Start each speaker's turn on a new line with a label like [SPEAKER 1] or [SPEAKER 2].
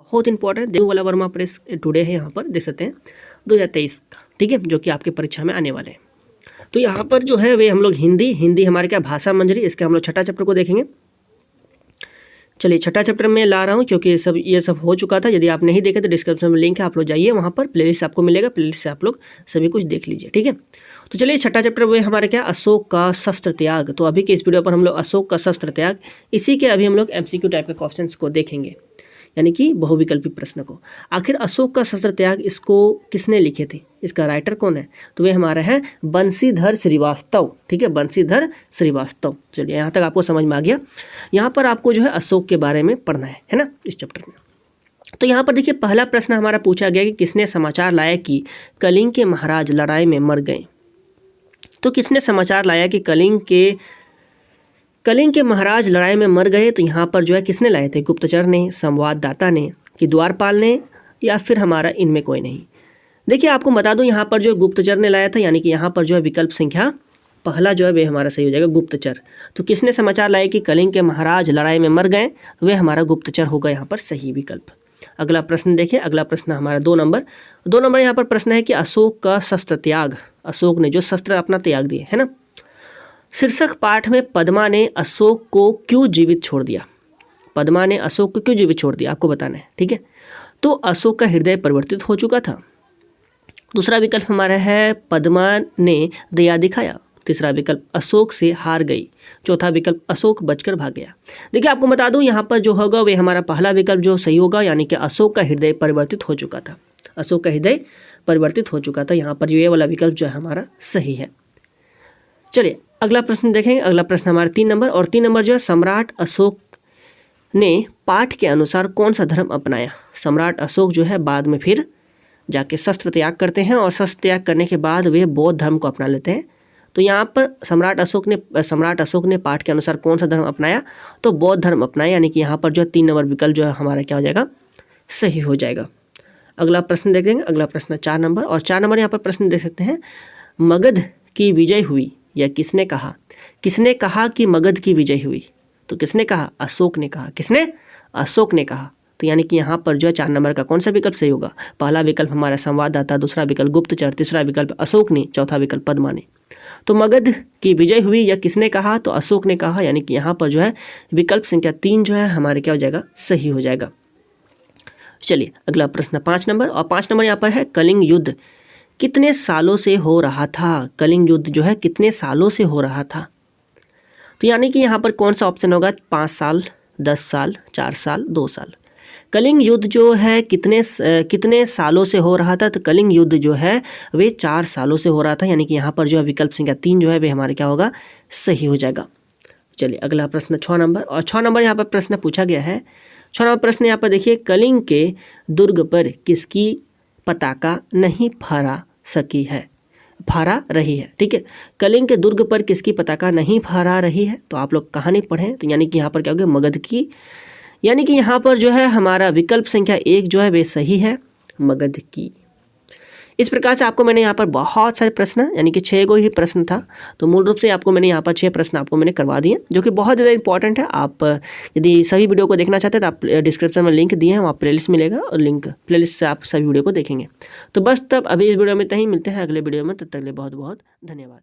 [SPEAKER 1] बहुत important देववाला Verma press today है, यहाँ पर देख सकते हैं 2023 का, ठीक है, जो कि आपकी परीक्षा में आने वाले हैं। तो यहाँ पर जो है वे हम लोग हिंदी हमारे क्या भाषा मंजरी, इसके हम लोग छठा चैप्टर को देखेंगे। चलिए छठा चैप्टर में ला रहा हूँ क्योंकि ये सब हो चुका था। यदि आप नहीं देखे तो डिस्क्रिप्शन में लिंक है, आप लोग जाइए, वहाँ पर प्लेलिस्ट आपको मिलेगा, प्लेलिस्ट से आप लोग सभी कुछ देख लीजिए, ठीक है। तो चलिए छठा चैप्टर में हमारे क्या अशोक का शस्त्र त्याग। तो अभी के इस वीडियो पर हम लोग अशोक का शस्त्र त्याग, इसी के अभी हम लोग MCQ टाइप के क्वेश्चन को देखेंगे, यानी कि बहुविकल्पी प्रश्न को। आखिर अशोक का शस्त्र त्याग इसको किसने लिखे थे, इसका राइटर कौन है? तो वे हमारा है बंशीधर श्रीवास्तव, ठीक है, बंशीधर श्रीवास्तव। चलिए यहाँ तक आपको समझ में आ गया। यहाँ पर आपको जो है अशोक के बारे में पढ़ना है ना, इस चैप्टर में। तो यहाँ पर देखिए पहला प्रश्न हमारा पूछा गया कि किसने समाचार लाया कि कलिंग के महाराज लड़ाई में मर गए। तो किसने समाचार लाया कि कलिंग के महाराज लड़ाई में मर गए? तो यहाँ पर जो है किसने लाए थे? गुप्तचर ने, संवाददाता ने, कि द्वारपाल ने, या फिर हमारा इनमें कोई नहीं। देखिए आपको बता दूं यहाँ पर जो गुप्तचर ने लाया था, यानी कि यहाँ पर जो है विकल्प संख्या पहला जो है वे हमारा सही हो जाएगा, गुप्तचर। तो किसने समाचार लाए कि कलिंग के महाराज लड़ाई में मर गए? वे हमारा गुप्तचर होगा यहाँ पर सही विकल्प। अगला प्रश्न देखिए, अगला प्रश्न हमारा 2 नंबर यहाँ पर प्रश्न है कि अशोक का शस्त्र त्याग, अशोक ने जो शस्त्र अपना त्याग दिए, है ना। शीर्षक पाठ में पद्मा ने अशोक को क्यों जीवित छोड़ दिया? पद्मा ने अशोक को क्यों जीवित छोड़ दिया आपको बताना है, ठीक है। तो अशोक का हृदय परिवर्तित हो चुका था। दूसरा विकल्प हमारा है पद्मा ने दया दिखाया। तीसरा विकल्प अशोक से हार गई। चौथा विकल्प अशोक बचकर भाग गया। देखिए आपको बता दूं यहाँ पर जो होगा वे हमारा पहला विकल्प जो सही होगा, यानी कि अशोक का हृदय परिवर्तित हो चुका था। अशोक का हृदय परिवर्तित हो चुका था, यहाँ पर ये वाला विकल्प जो है हमारा सही है। चलिए अगला प्रश्न देखेंगे। अगला प्रश्न हमारा 3 नंबर, और 3 नंबर जो है सम्राट अशोक ने पाठ के अनुसार कौन सा धर्म अपनाया? सम्राट अशोक जो है बाद में फिर जाके शस्त्र त्याग करते हैं, और शस्त्र त्याग करने के बाद वे बौद्ध धर्म को अपना लेते हैं। तो यहाँ पर सम्राट अशोक ने पाठ के अनुसार कौन सा धर्म अपनाया? तो बौद्ध धर्म अपनाया, यानी कि यहाँ पर जो है 3 नंबर विकल्प जो है हमारा क्या हो जाएगा, सही हो जाएगा। अगला प्रश्न देख लेंगे। अगला प्रश्न 4 नंबर, और 4 नंबर यहाँ पर प्रश्न देख सकते हैं, मगध की विजय हुई, या किसने कहा? किसने कहा कि मगध की विजय हुई? तो किसने कहा? अशोक ने कहा। किसने? अशोक ने कहा। तो यानी कि यहाँ पर जो है 4 नंबर का कौन सा विकल्प सही होगा? पहला विकल्प हमारा संवाददाता, दूसरा विकल्प गुप्तचर, तीसरा विकल्प अशोक ने, चौथा विकल्प पद्मा ने। तो मगध की विजय हुई या किसने कहा? तो अशोक ने कहा, यानी कि यहाँ पर जो है विकल्प संख्या 3 जो है हमारे क्या हो जाएगा, सही हो जाएगा। चलिए अगला प्रश्न 5 नंबर, और 5 नंबर यहाँ पर है कलिंग युद्ध कितने सालों से हो रहा था? कलिंग युद्ध जो है कितने सालों से हो रहा था? तो यानी कि यहाँ पर कौन सा ऑप्शन होगा? 5 साल, 10 साल, 4 साल, 2 साल। कलिंग युद्ध जो है कितने सालों से हो रहा था? तो कलिंग युद्ध जो है वे 4 सालों से हो रहा था, यानी कि यहाँ पर जो है विकल्प संख्या 3 जो है वे हमारे क्या होगा, सही हो जाएगा। चलिए अगला प्रश्न 6 नंबर, और 6 नंबर यहाँ पर प्रश्न पूछा गया है। 6 नंबर प्रश्न यहाँ पर देखिए, कलिंग के दुर्ग पर किसकी पताका नहीं फहरा रही है, ठीक है। कलिंग के दुर्ग पर किसकी पताका नहीं फहरा रही है? तो आप लोग कहानी पढ़ें, तो यानी कि यहाँ पर क्या होगा, मगध की, यानी कि यहाँ पर जो है हमारा विकल्प संख्या 1 जो है वे सही है, मगध की। इस प्रकार से आपको मैंने यहाँ पर बहुत सारे प्रश्न, यानी कि 6 को ही प्रश्न था, तो मूल रूप से आपको मैंने यहाँ पर 6 प्रश्न आपको मैंने करवा दिए, जो कि बहुत ज़्यादा इंपॉर्टेंट है। आप यदि सभी वीडियो को देखना चाहते हैं तो आप डिस्क्रिप्शन में लिंक दिए हैं, वहाँ प्लेलिस्ट मिलेगा, और लिंक प्लेलिस्ट से आप सभी वीडियो को देखेंगे। तो बस तब अभी इस वीडियो में इतना ही, मिलते हैं अगले वीडियो में, तब तक के लिए बहुत बहुत धन्यवाद।